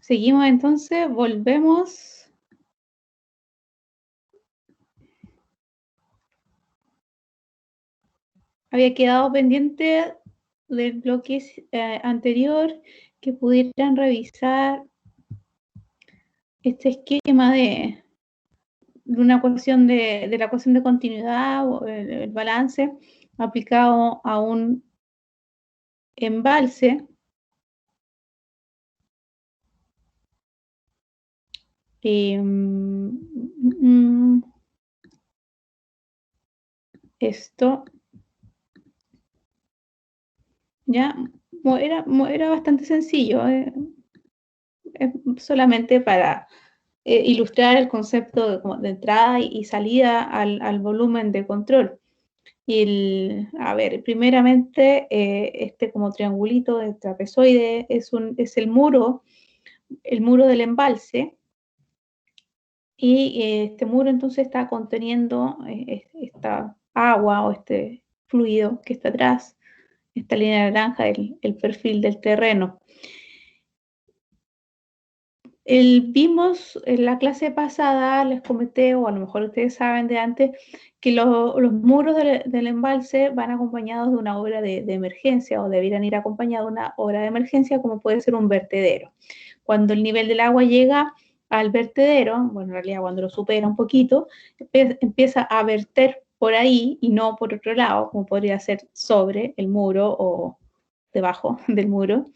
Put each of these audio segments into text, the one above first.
Seguimos entonces, volvemos. Había quedado pendiente del bloque anterior que pudieran revisar este esquema de una ecuación de la ecuación de continuidad o el balance aplicado a un embalse. Esto ya era bastante sencillo, solamente para ilustrar el concepto de entrada y salida al volumen de control. Y a ver, primeramente, este como triangulito de trapezoide es el muro del embalse, y este muro entonces está conteniendo esta agua o este fluido que está atrás, esta línea naranja, el perfil del terreno. Vimos en la clase pasada, les comenté, o a lo mejor ustedes saben de antes, que los muros del embalse van acompañados de una obra de emergencia, o deberían ir acompañados de una obra de emergencia, como puede ser un vertedero. Cuando el nivel del agua llega al vertedero, bueno, en realidad cuando lo supera un poquito, empieza a verter por ahí y no por otro lado, como podría ser sobre el muro o debajo del muro.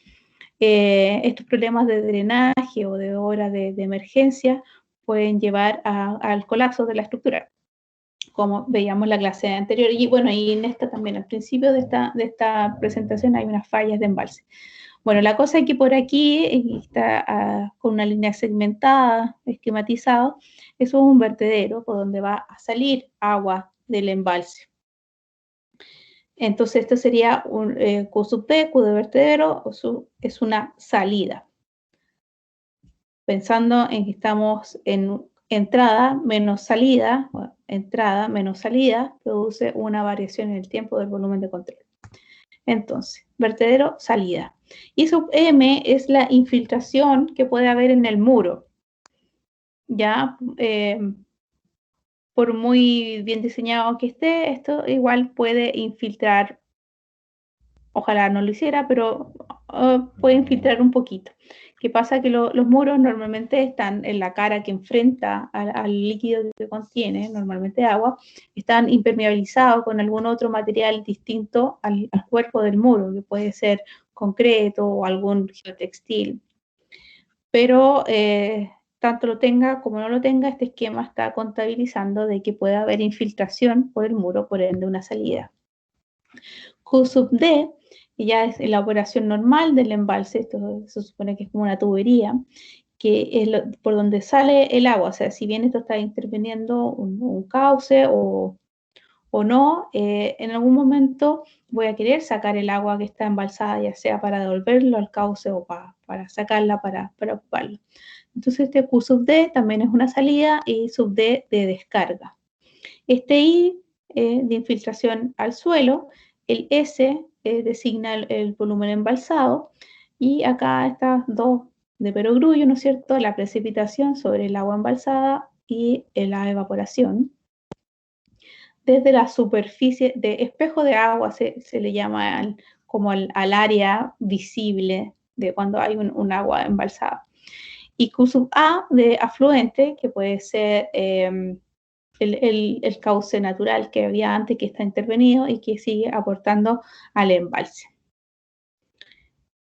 Estos problemas de drenaje o de obra de emergencia pueden llevar al colapso de la estructura, como veíamos en la clase anterior. Y bueno, y en esta también, al principio de esta presentación, hay unas fallas de embalse. Bueno, la cosa es que por aquí está con una línea segmentada, esquematizado. Eso es un vertedero por donde va a salir agua del embalse. Entonces, esto sería un Q sub T, Q de vertedero, es una salida. Pensando en que estamos en entrada menos salida, produce una variación en el tiempo del volumen de control. Entonces, vertedero, salida. Y sub M es la infiltración que puede haber en el muro. Ya, por muy bien diseñado que esté, esto igual puede infiltrar. Ojalá no lo hiciera, pero puede infiltrar un poquito. ¿Qué pasa? Que los muros normalmente están en la cara que enfrenta al líquido que contiene, normalmente agua, están impermeabilizados con algún otro material distinto al cuerpo del muro, que puede ser concreto o algún geotextil. Pero tanto lo tenga como no lo tenga, este esquema está contabilizando de que puede haber infiltración por el muro, por ende una salida. Q sub D, que ya es la operación normal del embalse, esto se supone que es como una tubería, que es por donde sale el agua. O sea, si bien esto está interviniendo un cauce o no, en algún momento voy a querer sacar el agua que está embalsada, ya sea para devolverlo al cauce o para sacarla para ocuparlo. Entonces este Q sub D también es una salida y sub D de descarga. Este I de infiltración al suelo, el S designa el volumen embalsado, y acá estas dos de perogrullo, ¿no es cierto? La precipitación sobre el agua embalsada y la evaporación. Desde la superficie de espejo de agua se le llama como al área visible de cuando hay un agua embalsada. Y Q sub A de afluente, que puede ser el cauce natural que había antes, que está intervenido y que sigue aportando al embalse.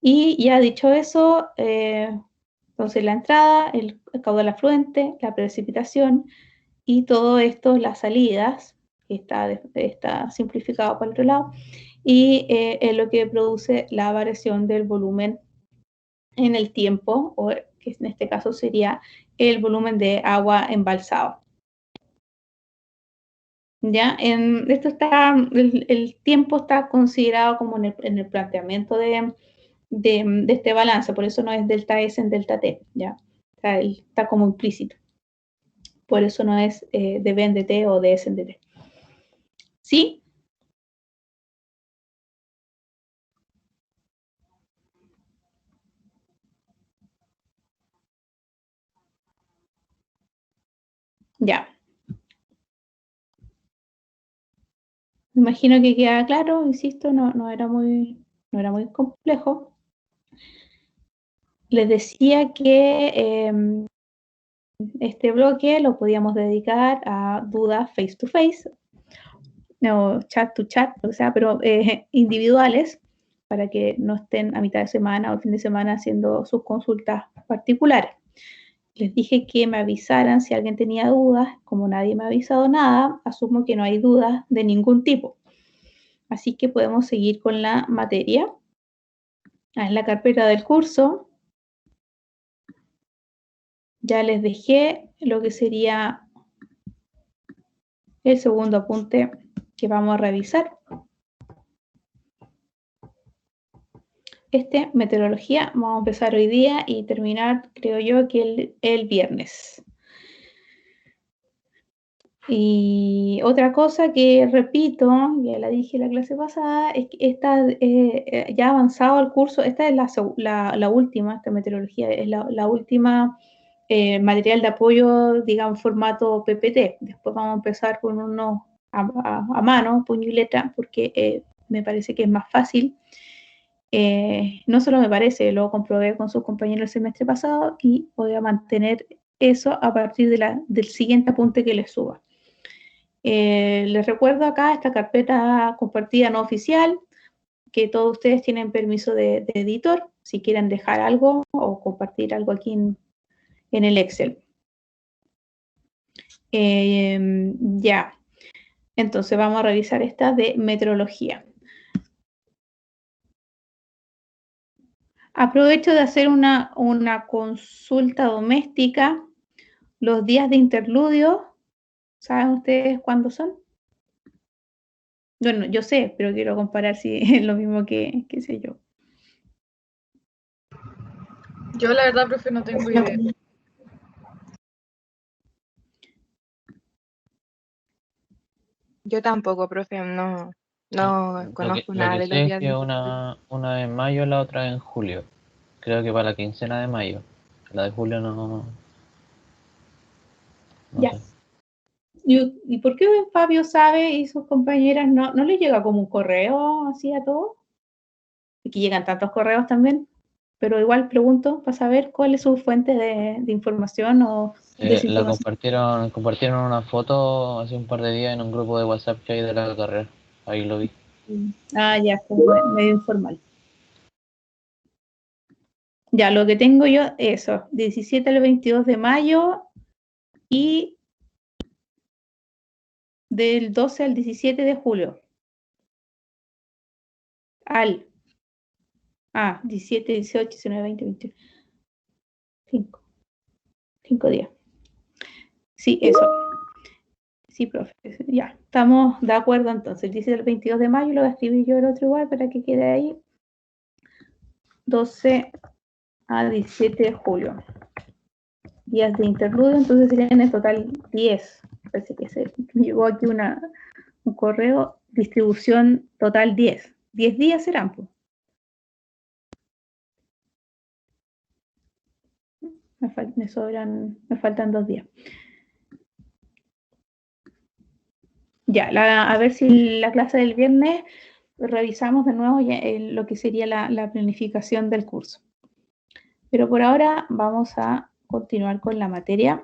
Y ya dicho eso, entonces la entrada, el caudal afluente, la precipitación y todo esto, las salidas, que está simplificado por el otro lado, y es lo que produce la variación del volumen en el tiempo, o que en este caso sería el volumen de agua embalsado. ¿Ya? Esto está, el tiempo está considerado como en el planteamiento de este balance, por eso no es delta S en delta T, ¿ya? Está como implícito. Por eso no es de B en dt o de S en dt. ¿Sí? Ya. Me imagino que queda claro, insisto, no era muy complejo. Les decía que este bloque lo podíamos dedicar a dudas face to face, o chat to chat, o sea, pero individuales, para que no estén a mitad de semana o fin de semana haciendo sus consultas particulares. Les dije que me avisaran si alguien tenía dudas. Como nadie me ha avisado nada, asumo que no hay dudas de ningún tipo. Así que podemos seguir con la materia. En la carpeta del curso ya les dejé lo que sería el segundo apunte que vamos a revisar. Meteorología, vamos a empezar hoy día y terminar, creo yo, que el viernes. Y otra cosa que repito, ya la dije en la clase pasada, es que ya avanzado el curso, esta es la última, esta meteorología, es la última material de apoyo, digamos, formato PPT. Después vamos a empezar con uno a mano, puño y letra, porque me parece que es más fácil. No solo me parece, lo comprobé con sus compañeros el semestre pasado y voy a mantener eso a partir del siguiente apunte que les suba. Les recuerdo acá esta carpeta compartida no oficial, que todos ustedes tienen permiso de editor, si quieren dejar algo o compartir algo aquí en el Excel. Ya, entonces vamos a revisar esta de meteorología. Aprovecho de hacer una consulta doméstica. Los días de interludio, ¿saben ustedes cuándo son? Bueno, yo sé, pero quiero comparar si es lo mismo que sé yo. Yo la verdad, profe, no tengo idea. Yo tampoco, profe, no conozco nada de los sé es días que de... una en mayo, la otra en julio. Creo que para la quincena de mayo. La de julio no Ya. sé. ¿Y por qué Fabio sabe y sus compañeras no les llega como un correo así a todos? Y que llegan tantos correos también, pero igual pregunto para saber cuál es su fuente de información o desinformación. Compartieron una foto hace un par de días en un grupo de WhatsApp que hay de la carrera. Ahí lo vi. Ah, ya, como medio informal. Ya, lo que tengo yo, eso, 17 al 22 de mayo y del 12 al 17 de julio. 17, 18, 19, 20, 21. 5 días. Sí, eso. Sí, profe. Ya, estamos de acuerdo entonces. El 17 al 22 de mayo lo voy a escribir yo el otro igual para que quede ahí. 12 a 17 de julio. Días de interludio, entonces serían en total 10. Parece que me llegó aquí un correo, distribución total 10. 10 días serán, pues. Me faltan 2 días. Ya, a ver si la clase del viernes revisamos de nuevo lo que sería la planificación del curso. Pero por ahora vamos a continuar con la materia.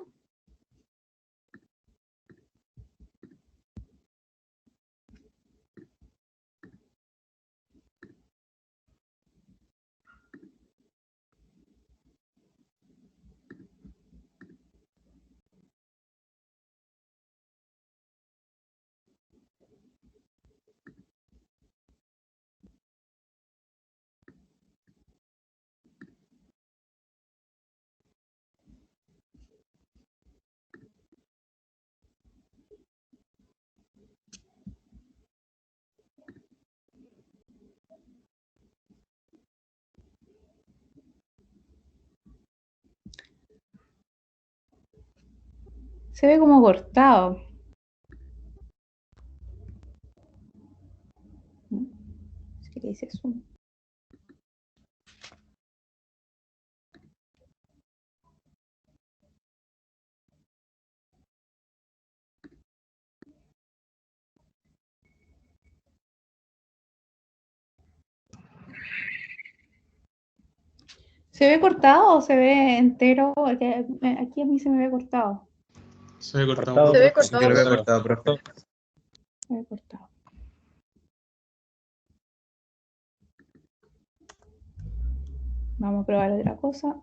Se ve como cortado. ¿Qué dice eso? ¿Se ve cortado o se ve entero? Porque aquí a mí se me ve cortado. Se ve cortado. Cortado. Se ve profe. cortado. Yo lo veo profe. cortado, profe. Se ve cortado. Vamos a probar otra cosa.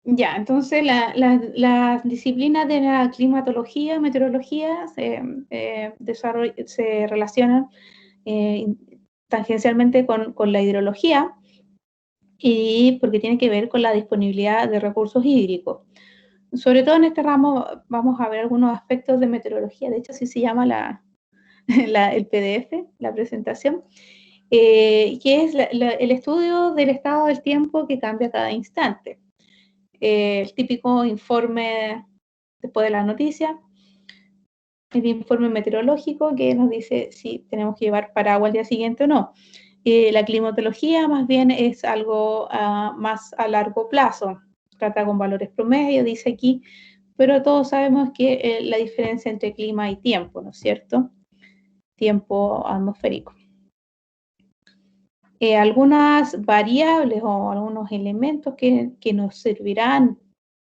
Ya, entonces las disciplinas de la climatología y meteorología se relacionan tangencialmente con la hidrología y porque tiene que ver con la disponibilidad de recursos hídricos. Sobre todo en este ramo vamos a ver algunos aspectos de meteorología, de hecho así se llama el PDF, la presentación, que es el estudio del estado del tiempo que cambia cada instante. El típico informe después de la noticia, el informe meteorológico que nos dice si tenemos que llevar paraguas al día siguiente o no. La climatología más bien es algo más a largo plazo, trata con valores promedio, dice aquí, pero todos sabemos que la diferencia entre clima y tiempo, ¿no es cierto? Tiempo atmosférico. Algunas variables o algunos elementos que nos servirán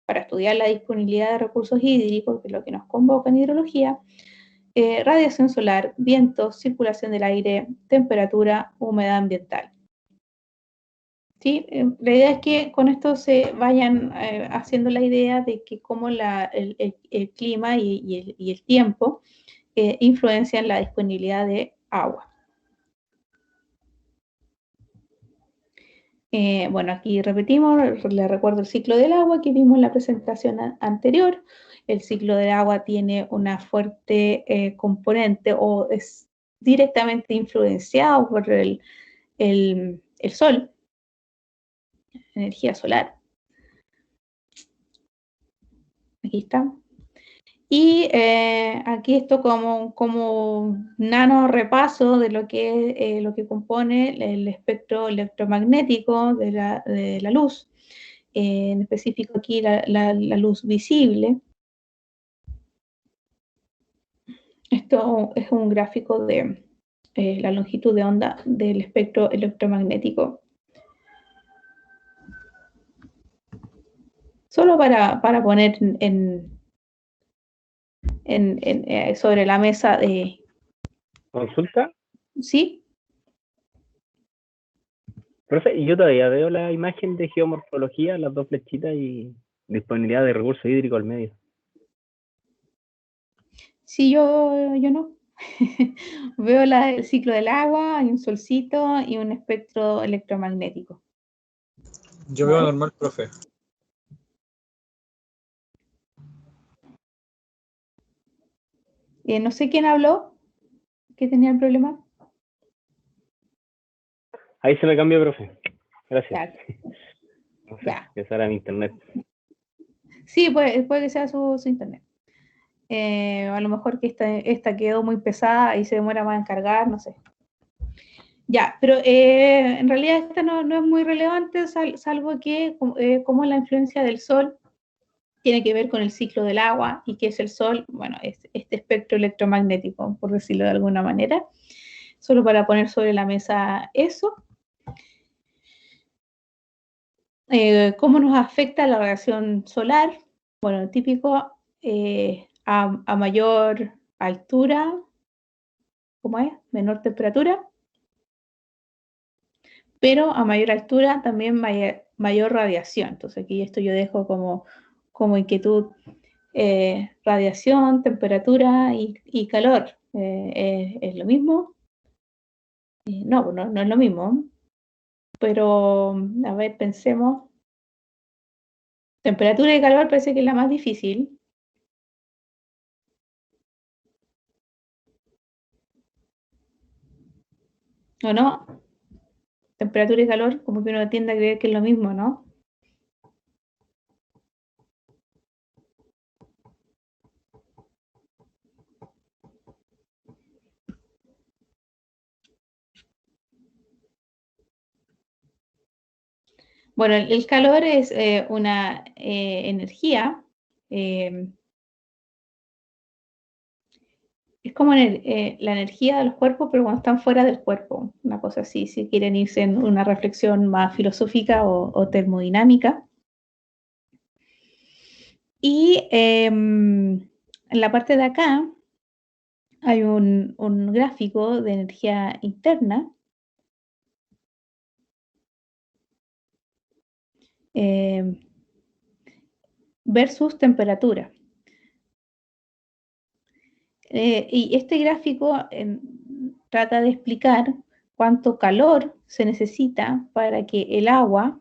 para estudiar la disponibilidad de recursos hídricos, que es lo que nos convoca en hidrología, radiación solar, vientos, circulación del aire, temperatura, humedad ambiental. ¿Sí? La idea es que con esto se vayan haciendo la idea de que cómo el clima y el tiempo influencian la disponibilidad de agua. Bueno, aquí repetimos, les recuerdo el ciclo del agua que vimos en la presentación anterior. El ciclo del agua tiene una fuerte componente o es directamente influenciado por el sol, energía solar. Aquí está. Y aquí esto como nano repaso de lo que compone el espectro electromagnético de la luz, en específico aquí la luz visible. Esto es un gráfico de la longitud de onda del espectro electromagnético. Solo para poner sobre la mesa de... ¿Consulta? ¿Sí? Profe, yo todavía veo la imagen de geomorfología, las dos flechitas y disponibilidad de recursos hídricos al medio. Sí, yo no. Veo el ciclo del agua, hay un solcito y un espectro electromagnético. Yo veo normal, profe. No sé quién habló, que tenía el problema. Ahí se me cambió, profe. Gracias. Ya. No sé, Ya. esa era mi internet. Sí, puede que sea su internet. A lo mejor que esta quedó muy pesada y se demora más en cargar, no sé. Ya, pero en realidad esta no es muy relevante, salvo que como la influencia del sol tiene que ver con el ciclo del agua y qué es el sol, bueno, es este espectro electromagnético, por decirlo de alguna manera, solo para poner sobre la mesa eso. ¿Cómo nos afecta la radiación solar? Bueno, típico, a mayor altura, ¿cómo es? Menor temperatura, pero a mayor altura también mayor radiación. Entonces aquí esto yo dejo como inquietud, radiación, temperatura y calor. ¿Es lo mismo? No, no es lo mismo. Pero, a ver, pensemos. Temperatura y calor parece que es la más difícil. ¿O no? Temperatura y calor, como que uno tiende a creer que es lo mismo, ¿no? Bueno, el calor es una energía, es como la energía de los cuerpos, pero cuando están fuera del cuerpo, una cosa así, si quieren irse en una reflexión más filosófica o termodinámica. Y en la parte de acá hay un gráfico de energía interna versus temperatura. Y este gráfico trata de explicar cuánto calor se necesita para que el agua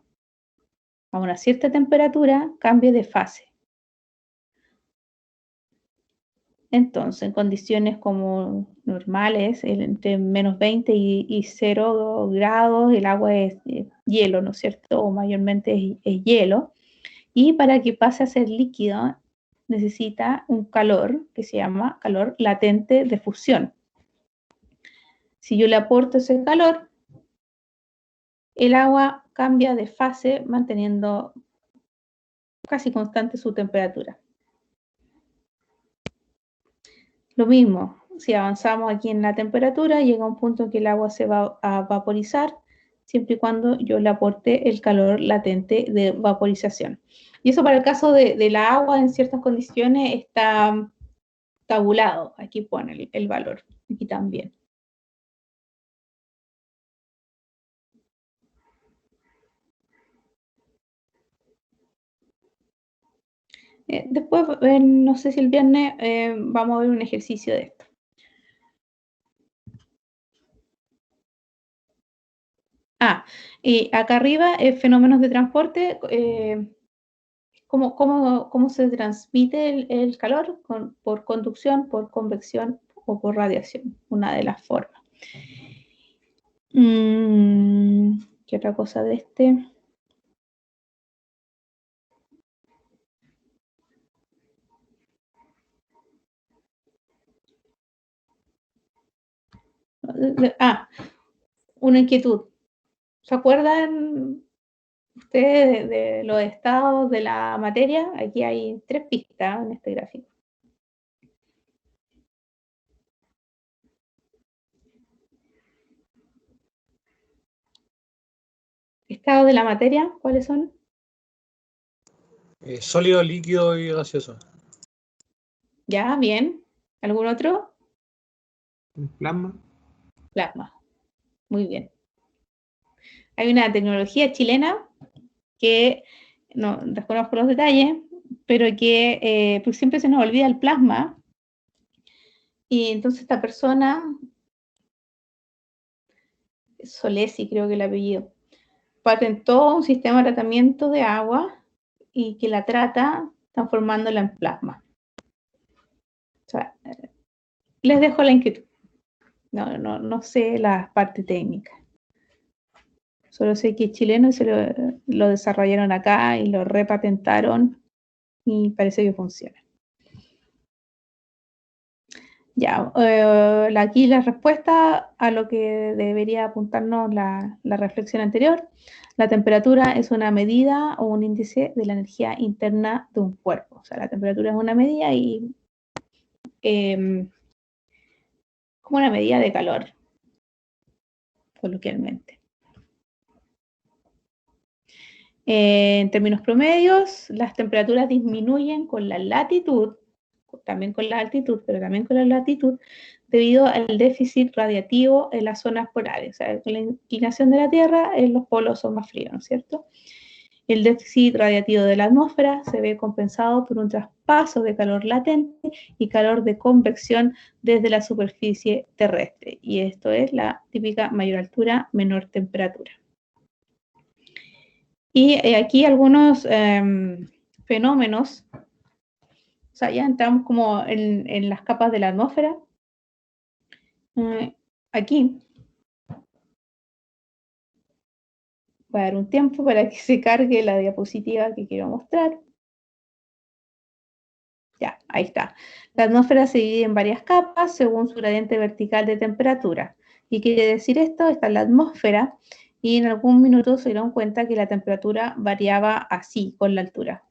a una cierta temperatura cambie de fase. Entonces, en condiciones como normales, entre menos 20 y 0 grados, el agua es hielo, ¿no es cierto? O mayormente es hielo. Y para que pase a ser líquido, necesita un calor que se llama calor latente de fusión. Si yo le aporto ese calor, el agua cambia de fase manteniendo casi constante su temperatura. Lo mismo, si avanzamos aquí en la temperatura, llega un punto en que el agua se va a vaporizar, siempre y cuando yo le aporte el calor latente de vaporización. Y eso para el caso de la agua en ciertas condiciones está tabulado. Aquí pone el valor, aquí también. Después, no sé si el viernes vamos a ver un ejercicio de esto. Y acá arriba, fenómenos de transporte, ¿cómo se transmite el calor? Por conducción, por convección o por radiación, una de las formas. ¿Qué otra cosa de este? Una inquietud. ¿Se acuerdan ustedes de los estados de la materia? Aquí hay 3 pistas en este gráfico. ¿Estados de la materia? ¿Cuáles son? Sólido, líquido y gaseoso. Ya, bien. ¿Algún otro? Plasma. Plasma. Muy bien. Hay una tecnología chilena que no desconozco los detalles, pero que pues siempre se nos olvida el plasma. Y entonces esta persona, Solesi creo que el apellido, patentó un sistema de tratamiento de agua y que la trata transformándola en plasma. O sea, les dejo la inquietud. No sé la parte técnica. Solo sé que es chileno y lo desarrollaron acá y lo repatentaron y parece que funciona. Ya, aquí la respuesta a lo que debería apuntarnos la reflexión anterior. La temperatura es una medida o un índice de la energía interna de un cuerpo. O sea, la temperatura es una medida y como una medida de calor, coloquialmente. En términos promedios, las temperaturas disminuyen con la latitud, también con la altitud, pero también con la latitud, debido al déficit radiativo en las zonas polares. O sea, con la inclinación de la Tierra, los polos son más fríos, ¿no es cierto? El déficit radiativo de la atmósfera se ve compensado por un traspaso de calor latente y calor de convección desde la superficie terrestre. Y esto es la típica mayor altura, menor temperatura. Y aquí algunos fenómenos, o sea, ya entramos como en las capas de la atmósfera. Aquí Voy a dar un tiempo para que se cargue la diapositiva que quiero mostrar. Ya, ahí está. La atmósfera se divide en varias capas según su gradiente vertical de temperatura. ¿Y quiere decir esto? Está en la atmósfera y en algún minuto se dieron cuenta que la temperatura variaba así con la altura.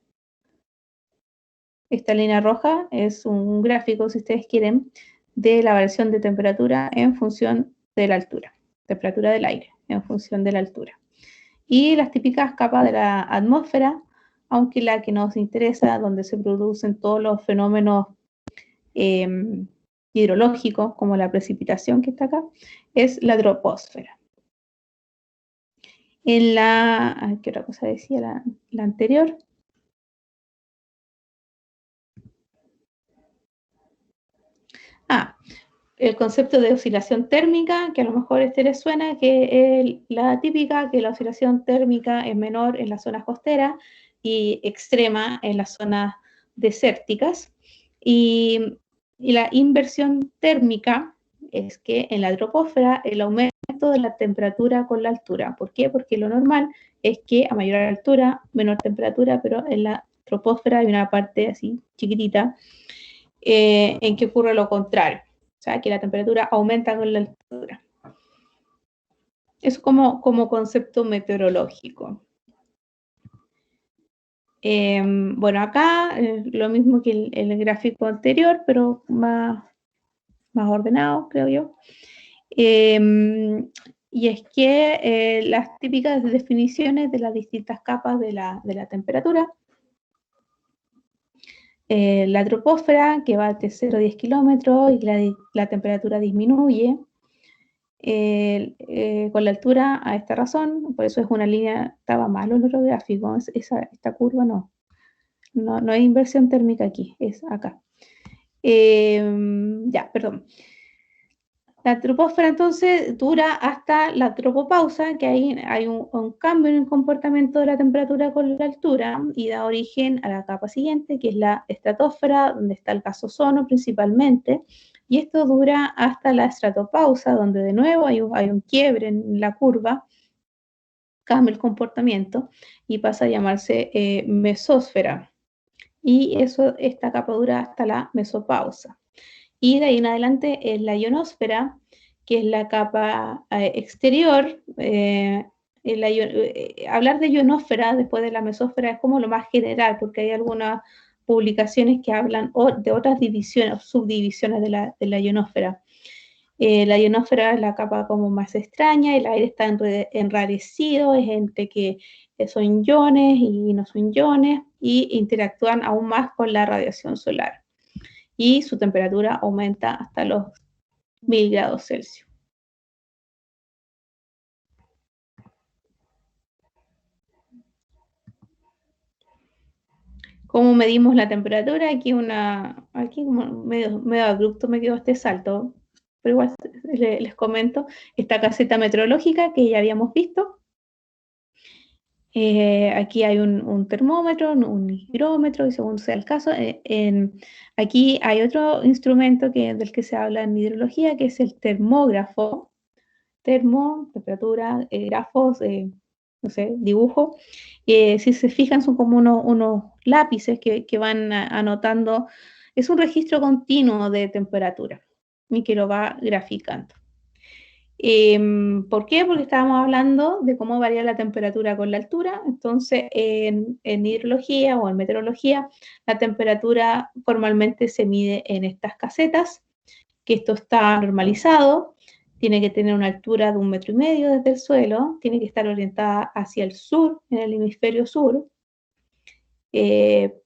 Esta línea roja es un gráfico, si ustedes quieren, de la variación de temperatura en función de la altura. Temperatura del aire en función de la altura. Y las típicas capas de la atmósfera, aunque la que nos interesa, donde se producen todos los fenómenos hidrológicos, como la precipitación que está acá, es la troposfera. En la, ¿qué otra cosa decía la anterior? El concepto de oscilación térmica, que a lo mejor les suena, que es la típica, que la oscilación térmica es menor en las zonas costeras y extrema en las zonas desérticas. Y la inversión térmica es que en la troposfera el aumento de la temperatura con la altura. ¿Por qué? Porque lo normal es que a mayor altura, menor temperatura, pero en la troposfera hay una parte así chiquitita en que ocurre lo contrario. O sea, que la temperatura aumenta con la altura. Eso como concepto meteorológico. Bueno, acá lo mismo que el gráfico anterior, pero más ordenado, creo yo. Y es que las típicas definiciones de las distintas capas de la temperatura. La troposfera, que va de 0 a 10 kilómetros y la temperatura disminuye con la altura a esta razón, por eso es una línea, estaba malo el otro gráfico, esta curva no hay inversión térmica aquí, es acá. Ya, perdón. La troposfera entonces dura hasta la tropopausa, que ahí hay un cambio en el comportamiento de la temperatura con la altura y da origen a la capa siguiente, que es la estratosfera, donde está el gas ozono principalmente, y esto dura hasta la estratopausa, donde de nuevo hay un quiebre en la curva, cambia el comportamiento y pasa a llamarse mesósfera. Y esta capa dura hasta la mesopausa. Y de ahí en adelante es la ionosfera, que es la capa exterior. Hablar de ionosfera después de la mesósfera es como lo más general, porque hay algunas publicaciones que hablan de otras divisiones o subdivisiones de la ionosfera. La ionosfera es la capa como más extraña, el aire está enrarecido, es entre que son iones y no son iones, y interactúan aún más con la radiación solar. Y su temperatura aumenta hasta los 1000 grados Celsius. ¿Cómo medimos la temperatura? Aquí como medio abrupto me quedó este salto, pero igual les comento esta caseta meteorológica que ya habíamos visto. Aquí hay un termómetro, un higrómetro, y según sea el caso, aquí hay otro instrumento del que se habla en hidrología, que es el termógrafo. Temperatura, grafos, no sé, dibujo. Si se fijan, son como unos lápices que van anotando. Es un registro continuo de temperatura y que lo va graficando. ¿Por qué? Porque estábamos hablando de cómo varía la temperatura con la altura. Entonces, en hidrología o en meteorología, la temperatura formalmente se mide en estas casetas, que esto está normalizado. Tiene que tener una altura de 1,5 metros desde el suelo, tiene que estar orientada hacia el sur, en el hemisferio sur,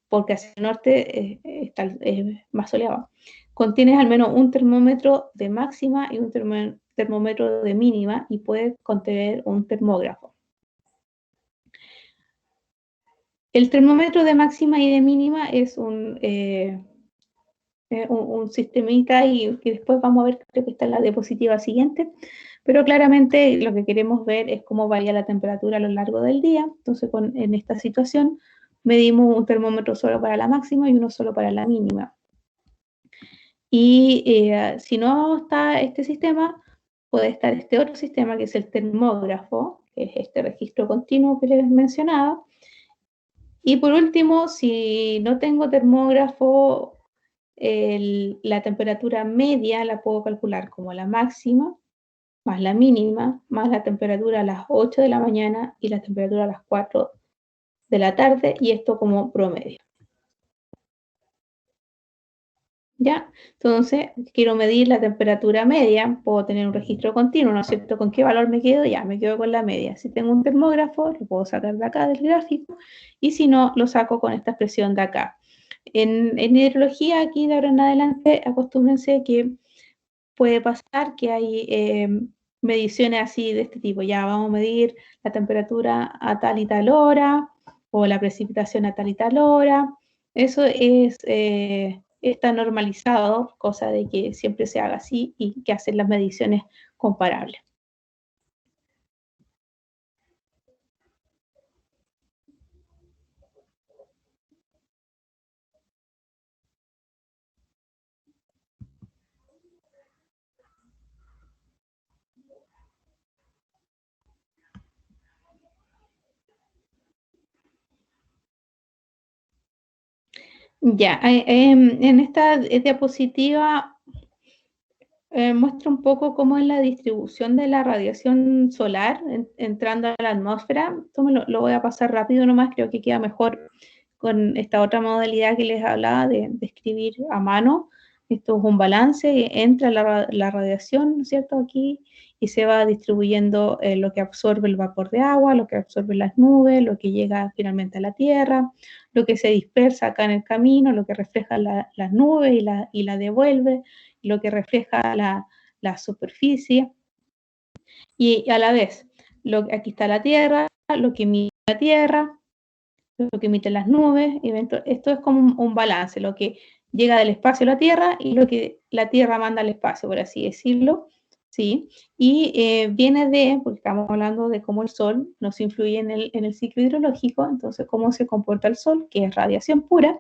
porque hacia el norte es más soleado. Contiene al menos un termómetro de máxima y un termómetro de mínima y puede contener un termógrafo. El termómetro de máxima y de mínima es un sistemita y que después vamos a ver, creo que está en la diapositiva siguiente, pero claramente lo que queremos ver es cómo varía la temperatura a lo largo del día. Entonces, en esta situación medimos un termómetro solo para la máxima y uno solo para la mínima. Y si no está este sistema, puede estar este otro sistema que es el termógrafo, que es este registro continuo que les mencionaba. Y por último, si no tengo termógrafo, la temperatura media la puedo calcular como la máxima, más la mínima, más la temperatura a las 8 de la mañana y la temperatura a las 4 de la tarde, y esto como promedio. ¿Ya? Entonces, quiero medir la temperatura media, puedo tener un registro continuo, ¿no es cierto? ¿Con qué valor me quedo? Ya, me quedo con la media. Si tengo un termógrafo, lo puedo sacar de acá del gráfico, y si no, lo saco con esta expresión de acá. En hidrología, aquí de ahora en adelante, acostúmbrense que puede pasar que hay mediciones así de este tipo. Ya vamos a medir la temperatura a tal y tal hora, o la precipitación a tal y tal hora. Eso está normalizado, cosa de que siempre se haga así y que hacen las mediciones comparables. Ya, en esta diapositiva muestra un poco cómo es la distribución de la radiación solar entrando a la atmósfera. Esto lo voy a pasar rápido nomás, creo que queda mejor con esta otra modalidad que les hablaba de escribir a mano. Esto es un balance, entra la radiación, ¿no es cierto?, aquí, y se va distribuyendo lo que absorbe el vapor de agua, lo que absorbe las nubes, lo que llega finalmente a la Tierra, lo que se dispersa acá en el camino, lo que refleja las nubes y la devuelve, lo que refleja la superficie, y a la vez, aquí está la Tierra, lo que emite la Tierra, lo que emiten las nubes, y esto es como un balance, lo que llega del espacio a la Tierra y lo que la Tierra manda al espacio, por así decirlo, ¿sí? Y viene porque estamos hablando de cómo el Sol nos influye en el ciclo hidrológico, entonces cómo se comporta el Sol, que es radiación pura.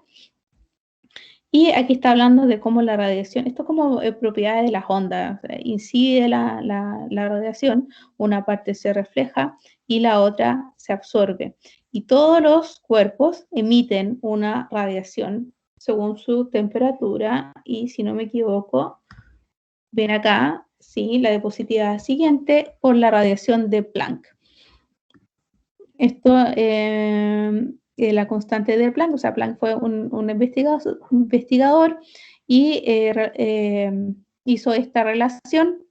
Y aquí está hablando de cómo la radiación, esto como propiedades de las ondas, incide la radiación, una parte se refleja y la otra se absorbe. Y todos los cuerpos emiten una radiación según su temperatura, y si no me equivoco, ven acá, sí, la diapositiva siguiente, por la radiación de Planck. Esto, la constante de Planck, o sea, Planck fue un investigador y hizo esta relación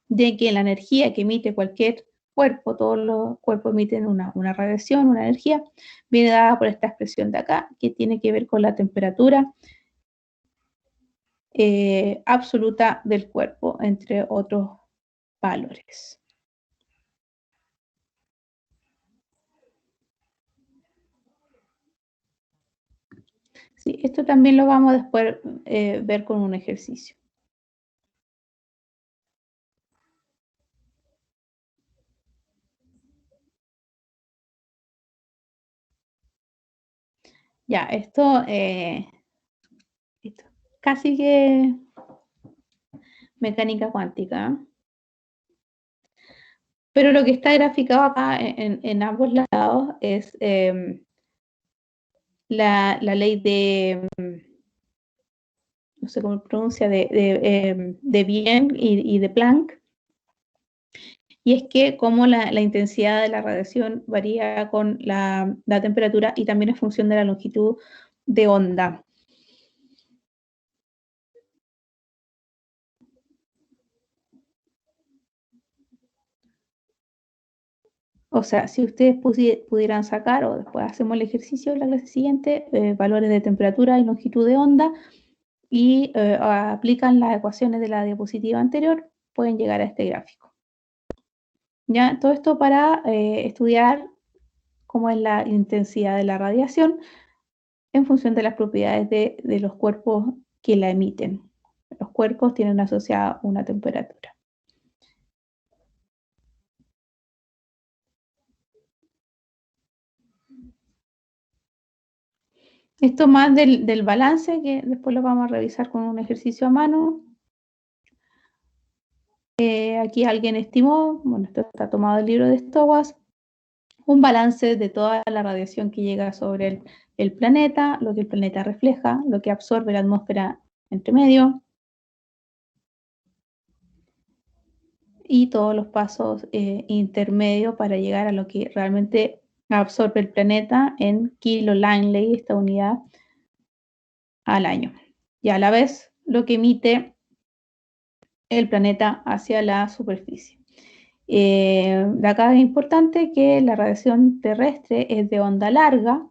de que la energía que emite cualquier cuerpo, todos los cuerpos emiten una radiación, una energía, viene dada por esta expresión de acá, que tiene que ver con la temperatura absoluta del cuerpo, entre otros valores. Sí, esto también lo vamos a después ver con un ejercicio. Ya, esto casi que mecánica cuántica. Pero lo que está graficado acá en ambos lados es la ley de, no sé cómo se pronuncia, de Wien y de Planck. Y es que como la intensidad de la radiación varía con la temperatura y también en función de la longitud de onda. O sea, si ustedes pudieran sacar, o después hacemos el ejercicio en la clase siguiente, valores de temperatura y longitud de onda, y aplican las ecuaciones de la diapositiva anterior, pueden llegar a este gráfico. ¿Ya? Todo esto para estudiar cómo es la intensidad de la radiación en función de las propiedades de los cuerpos que la emiten. Los cuerpos tienen asociada una temperatura. Esto más del balance, que después lo vamos a revisar con un ejercicio a mano. Aquí alguien estimó, bueno, esto está tomado del libro de Stowers, un balance de toda la radiación que llega sobre el planeta, lo que el planeta refleja, lo que absorbe la atmósfera entre medio, y todos los pasos intermedios para llegar a lo que realmente absorbe el planeta en kilo Langley, esta unidad, al año. Y a la vez lo que emite el planeta hacia la superficie. De acá es importante que la radiación terrestre es de onda larga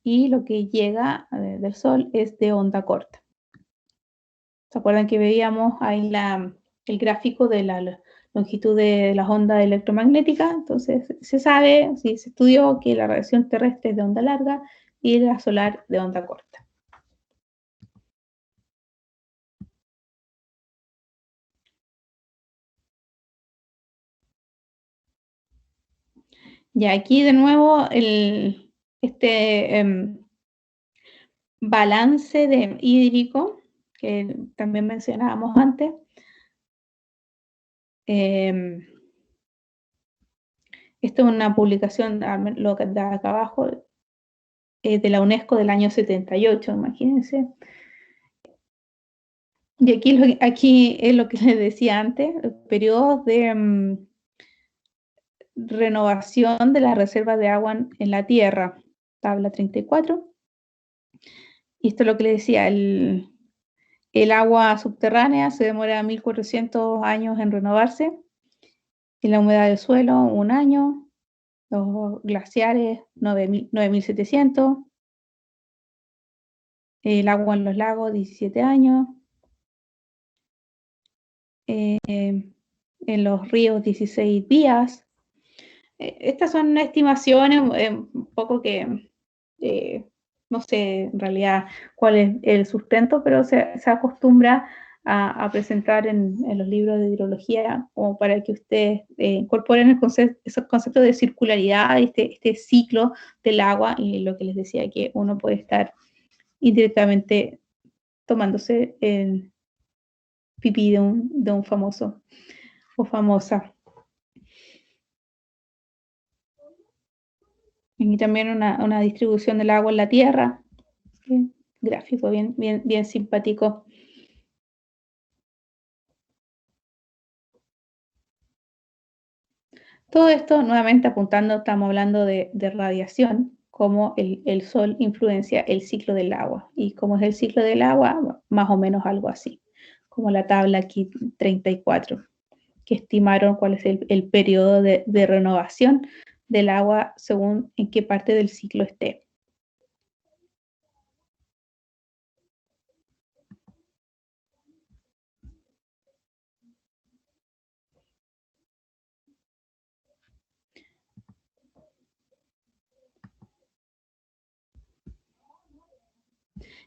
y lo que llega del Sol es de onda corta. ¿Se acuerdan que veíamos ahí el gráfico de la longitud de las ondas electromagnéticas? Entonces se sabe, sí, se estudió que la radiación terrestre es de onda larga y la solar de onda corta. Y aquí de nuevo balance hídrico que también mencionábamos antes. Esto es una publicación, lo que da acá abajo, de la UNESCO del año 78, imagínense. Y aquí es lo que les decía antes, periodos de renovación de las reservas de agua en la Tierra, tabla 34. Y esto es lo que les decía, el agua subterránea se demora 1400 años en renovarse, y la humedad del suelo 1 año, los glaciares 9700, el agua en los lagos 17 años, en los ríos 16 días. Estas son estimaciones, un poco que no sé en realidad cuál es el sustento, pero se acostumbra a presentar en los libros de hidrología como para que ustedes incorporen esos conceptos de circularidad, este ciclo del agua, y lo que les decía, que uno puede estar indirectamente tomándose el pipí de un famoso o famosa. Aquí también una distribución del agua en la Tierra. Gráfico bien simpático. Todo esto, nuevamente apuntando, estamos hablando de radiación, cómo el Sol influencia el ciclo del agua. Y cómo es el ciclo del agua, más o menos algo así, como la tabla aquí 34, que estimaron cuál es el periodo de renovación del agua según en qué parte del ciclo esté.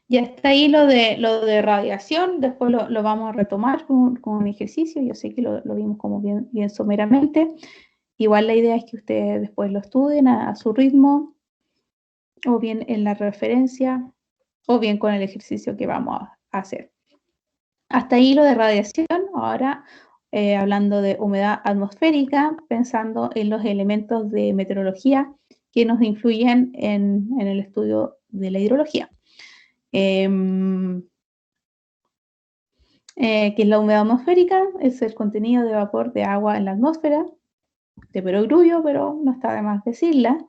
Ya está ahí lo de radiación, después lo vamos a retomar con un ejercicio. Yo sé que lo vimos como bien someramente. Igual la idea es que ustedes después lo estudien a su ritmo, o bien en la referencia, o bien con el ejercicio que vamos a hacer. Hasta ahí lo de radiación. Ahora hablando de humedad atmosférica, pensando en los elementos de meteorología que nos influyen en el estudio de la hidrología. Que es la humedad atmosférica, es el contenido de vapor de agua en la atmósfera, de perogrullo, pero no está de más decirla.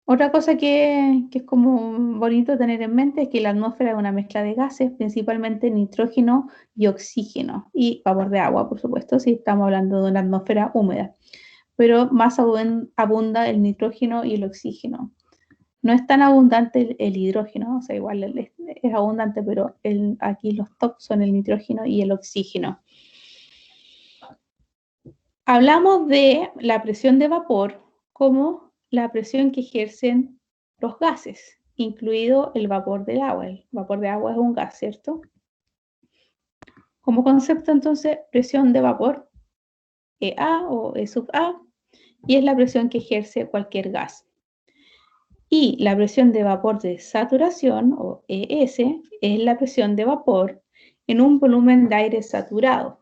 Otra cosa que es como bonito tener en mente es que la atmósfera es una mezcla de gases, principalmente nitrógeno y oxígeno, y vapor de agua, por supuesto, si estamos hablando de una atmósfera húmeda, pero más abunda el nitrógeno y el oxígeno. No es tan abundante el hidrógeno, o sea, igual es abundante, pero aquí los top son el nitrógeno y el oxígeno. Hablamos de la presión de vapor como la presión que ejercen los gases, incluido el vapor del agua. El vapor de agua es un gas, ¿cierto? Como concepto, entonces, presión de vapor, EA o E sub A, y es la presión que ejerce cualquier gas. Y la presión de vapor de saturación, o ES, es la presión de vapor en un volumen de aire saturado.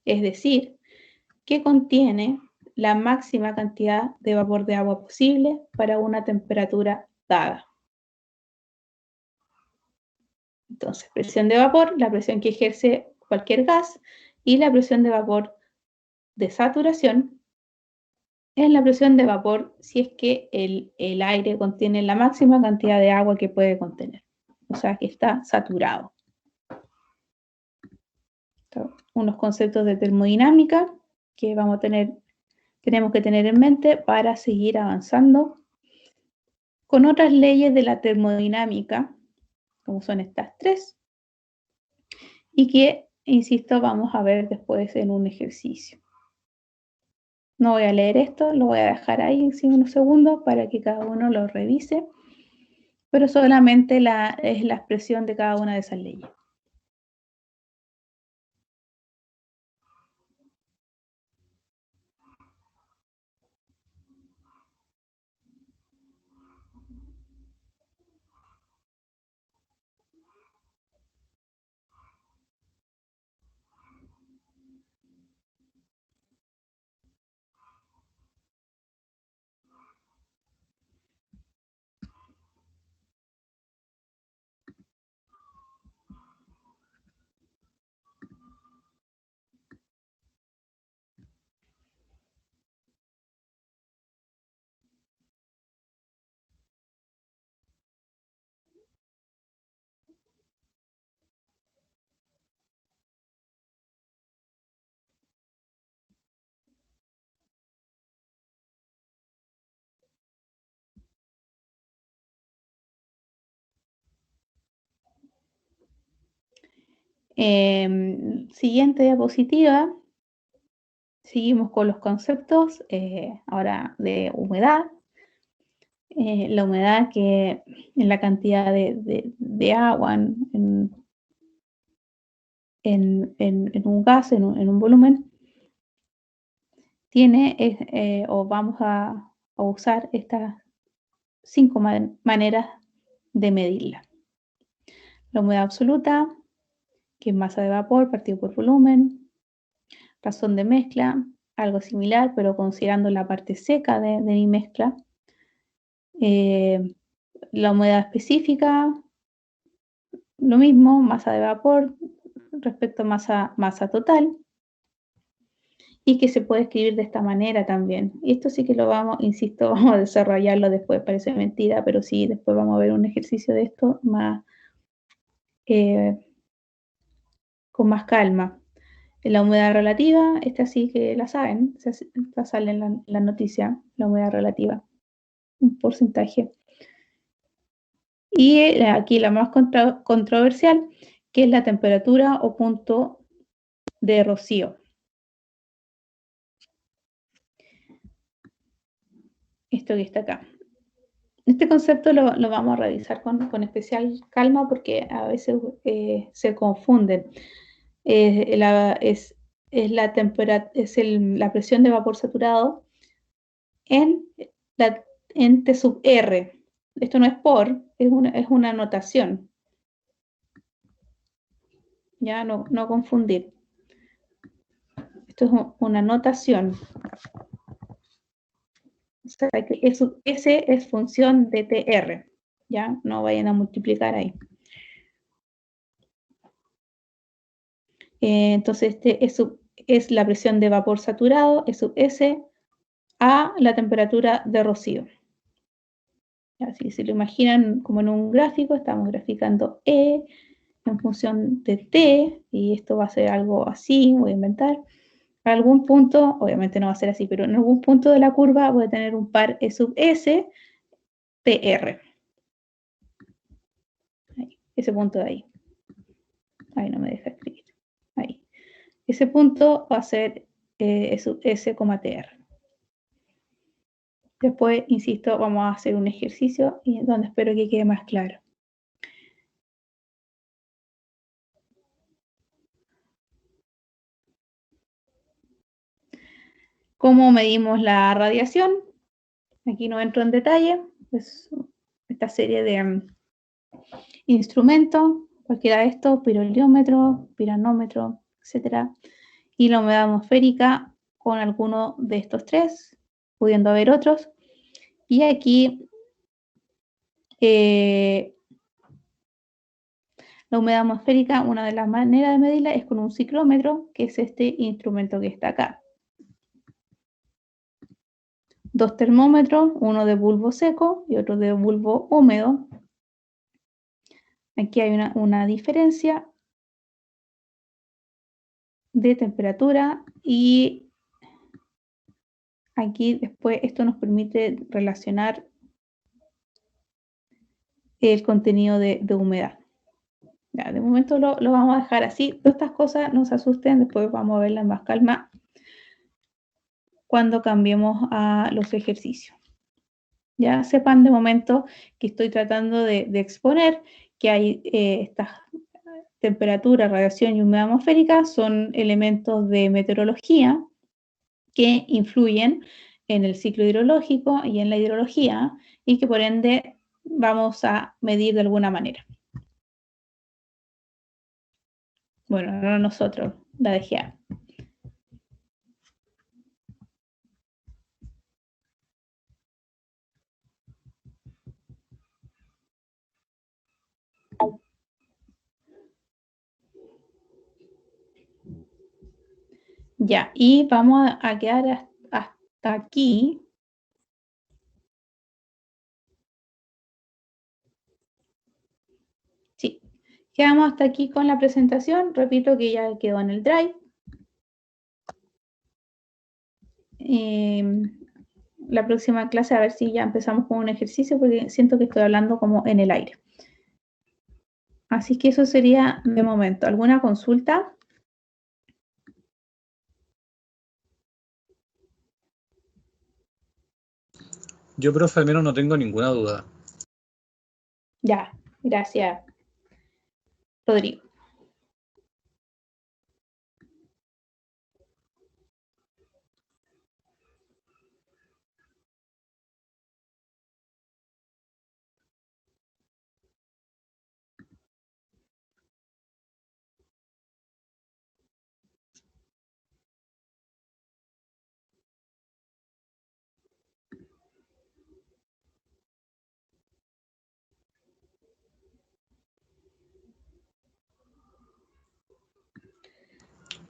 es decir, que contiene la máxima cantidad de vapor de agua posible para una temperatura dada. Entonces, presión de vapor, la presión que ejerce cualquier gas, y la presión de vapor de saturación es la presión de vapor si es que el aire contiene la máxima cantidad de agua que puede contener, o sea que está saturado. Entonces, unos conceptos de termodinámica que tenemos que tener en mente para seguir avanzando con otras leyes de la termodinámica, como son estas tres, y que, insisto, vamos a ver después en un ejercicio. No voy a leer esto, lo voy a dejar ahí en unos segundos para que cada uno lo revise, pero solamente es la expresión de cada una de esas leyes. Siguiente diapositiva. Seguimos con los conceptos ahora de humedad. La humedad que en la cantidad de agua en un gas, en un volumen, tiene o vamos a usar estas 5 maneras de medirla. La humedad absoluta, que es masa de vapor partido por volumen. Razón de mezcla, algo similar, pero considerando la parte seca de mi mezcla. La humedad específica, lo mismo, masa de vapor respecto a masa total. Y que se puede escribir de esta manera también. Y esto sí que lo vamos a desarrollarlo después, parece mentira, pero sí, después vamos a ver un ejercicio de esto más con más calma. La humedad relativa, esta sí que la saben, esta sale en la noticia, la humedad relativa, un porcentaje. Y aquí la más controversial, que es la temperatura o punto de rocío. Esto que está acá. Este concepto lo vamos a revisar con especial calma porque a veces se confunden. Es la presión de vapor saturado en T sub R. Esto no es por, es una notación. Ya no confundir. Esto es una notación. O sea que S es función de TR. Ya no vayan a multiplicar ahí. Entonces, es la presión de vapor saturado, es sub S, a la temperatura de rocío. Así se lo imaginan como en un gráfico, estamos graficando E en función de T, y esto va a ser algo así, voy a inventar. A algún punto, obviamente no va a ser así, pero en algún punto de la curva voy a tener un par E sub S, TR. Ahí, ese punto de ahí. Ahí no me deja escribir. Ahí. Ese punto va a ser E sub S, TR. Después, insisto, vamos a hacer un ejercicio y donde espero que quede más claro. ¿Cómo medimos la radiación? Aquí no entro en detalle. Es esta serie de instrumentos, cualquiera de estos, piroliómetro, piranómetro, etc. y la humedad atmosférica con alguno de estos tres, pudiendo haber otros. Y aquí la humedad atmosférica, una de las maneras de medirla es con un ciclómetro, que es este instrumento que está acá. 2 termómetros, uno de bulbo seco y otro de bulbo húmedo. Aquí hay una diferencia de temperatura y aquí después esto nos permite relacionar el contenido de humedad. Ya, de momento lo vamos a dejar así. Todas estas cosas no se asusten, después vamos a verlas en más calma cuando cambiemos a los ejercicios. Ya sepan de momento que estoy tratando de exponer que hay estas temperaturas, radiación y humedad atmosférica son elementos de meteorología que influyen en el ciclo hidrológico y en la hidrología y que por ende vamos a medir de alguna manera. Bueno, no nosotros, la DGA. Ya, y vamos a quedar hasta aquí. Sí, quedamos hasta aquí con la presentación. Repito que ya quedó en el Drive. La próxima clase a ver si ya empezamos con un ejercicio porque siento que estoy hablando como en el aire. Así que eso sería de momento. ¿Alguna consulta? Yo, profe, al menos no tengo ninguna duda. Ya, gracias, Rodrigo.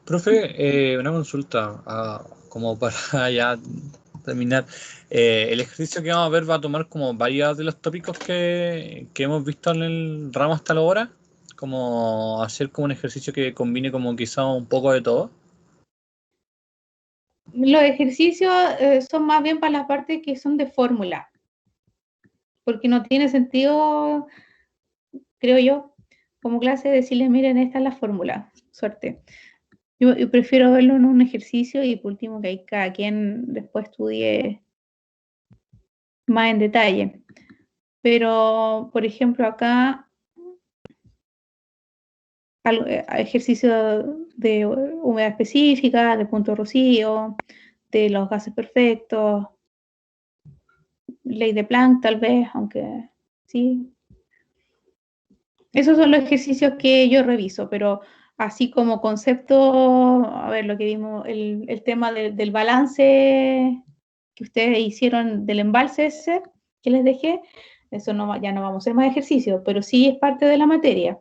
Profe, una consulta, como para ya terminar. El ejercicio que vamos a ver va a tomar como varios de los tópicos que hemos visto en el ramo hasta ahora, como hacer como un ejercicio que combine como quizá un poco de todo. Los ejercicios son más bien para las partes que son de fórmula, porque no tiene sentido, creo yo, como clase decirles, miren, esta es la fórmula, suerte. Yo prefiero verlo en un ejercicio y por último que ahí cada quien después estudie más en detalle. Pero, por ejemplo, acá ejercicio de humedad específica, de punto rocío, de los gases perfectos, ley de Planck tal vez, aunque sí. Esos son los ejercicios que yo reviso, pero así como concepto, a ver, lo que vimos, el tema del balance que ustedes hicieron del embalse ese que les dejé, eso no, ya no vamos a hacer más ejercicios, pero sí es parte de la materia.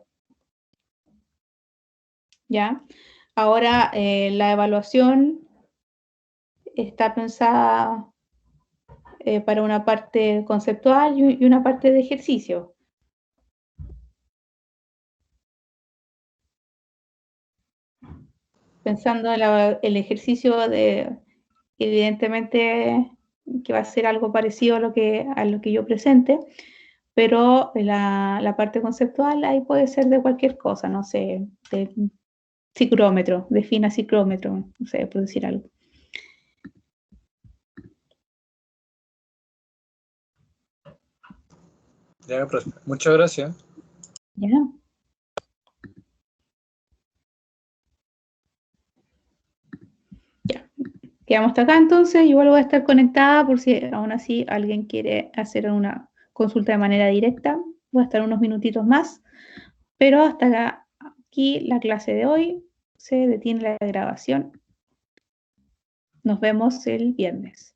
¿Ya? Ahora, la evaluación está pensada para una parte conceptual y una parte de ejercicio. Pensando en el ejercicio evidentemente que va a ser algo parecido a lo que yo presente, pero la parte conceptual ahí puede ser de cualquier cosa, no sé, de ciclómetro, defina ciclómetro, no sé, por decir algo. Ya, profe, muchas gracias. ¿Ya? Ya. Quedamos hasta acá entonces, igual voy a estar conectada por si aún así alguien quiere hacer una consulta de manera directa. Voy a estar unos minutitos más, pero hasta aquí la clase de hoy. se detiene la grabación. Nos vemos el viernes.